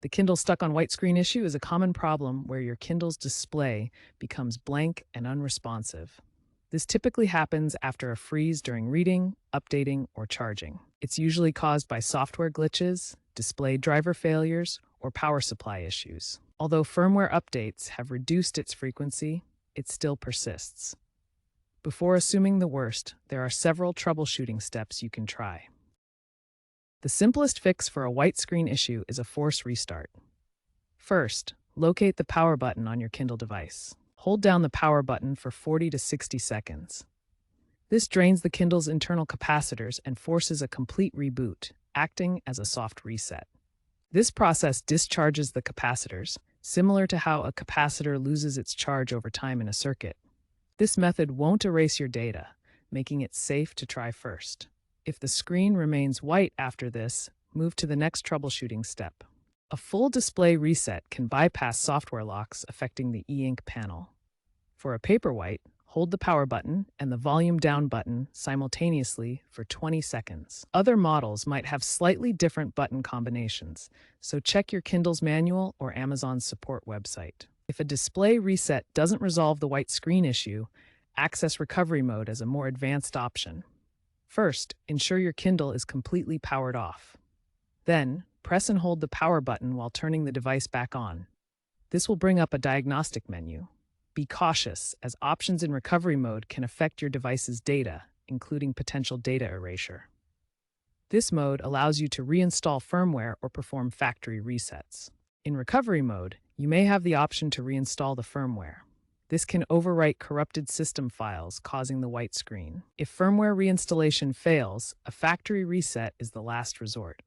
The Kindle stuck on white screen issue is a common problem where your Kindle's display becomes blank and unresponsive. This typically happens after a freeze during reading, updating, or charging. It's usually caused by software glitches, display driver failures, or power supply issues. Although firmware updates have reduced its frequency, it still persists. Before assuming the worst, there are several troubleshooting steps you can try. The simplest fix for a white screen issue is a force restart. First, locate the power button on your Kindle device. Hold down the power button for 40 to 60 seconds. This drains the Kindle's internal capacitors and forces a complete reboot, acting as a soft reset. This process discharges the capacitors, similar to how a capacitor loses its charge over time in a circuit. This method won't erase your data, making it safe to try first. If the screen remains white after this, move to the next troubleshooting step. A full display reset can bypass software locks affecting the e-ink panel. For a Paperwhite, hold the power button and the volume down button simultaneously for 20 seconds. Other models might have slightly different button combinations, so check your Kindle's manual or Amazon's support website. If a display reset doesn't resolve the white screen issue, access recovery mode as a more advanced option. First, ensure your Kindle is completely powered off. Then, press and hold the power button while turning the device back on. This will bring up a diagnostic menu. Be cautious, as options in recovery mode can affect your device's data, including potential data erasure. This mode allows you to reinstall firmware or perform factory resets. In recovery mode, you may have the option to reinstall the firmware. This can overwrite corrupted system files, causing the white screen. If firmware reinstallation fails, a factory reset is the last resort.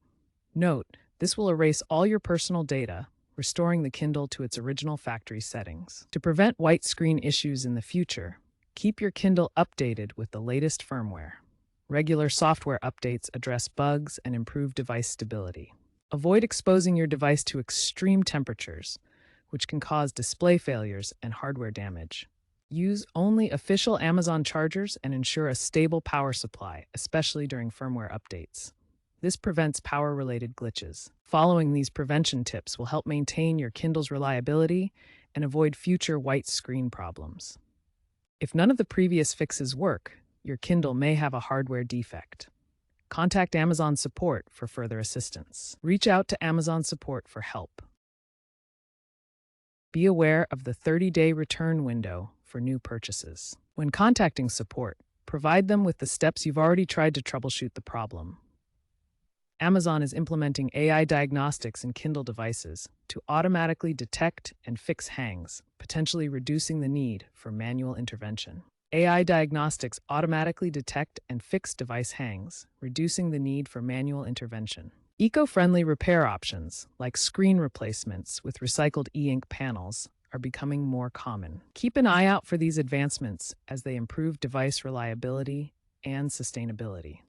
Note, this will erase all your personal data, restoring the Kindle to its original factory settings. To prevent white screen issues in the future, keep your Kindle updated with the latest firmware. Regular software updates address bugs and improve device stability. Avoid exposing your device to extreme temperatures, which can cause display failures and hardware damage. Use only official Amazon chargers and ensure a stable power supply, especially during firmware updates. This prevents power-related glitches. Following these prevention tips will help maintain your Kindle's reliability and avoid future white screen problems. If none of the previous fixes work, your Kindle may have a hardware defect. Contact Amazon support for further assistance. Reach out to Amazon support for help. Be aware of the 30-day return window for new purchases. When contacting support, provide them with the steps you've already tried to troubleshoot the problem. Amazon is implementing AI diagnostics in Kindle devices to automatically detect and fix hangs, potentially reducing the need for manual intervention. AI diagnostics automatically detect and fix device hangs, reducing the need for manual intervention. Eco-friendly repair options, like screen replacements with recycled e-ink panels, are becoming more common. Keep an eye out for these advancements as they improve device reliability and sustainability.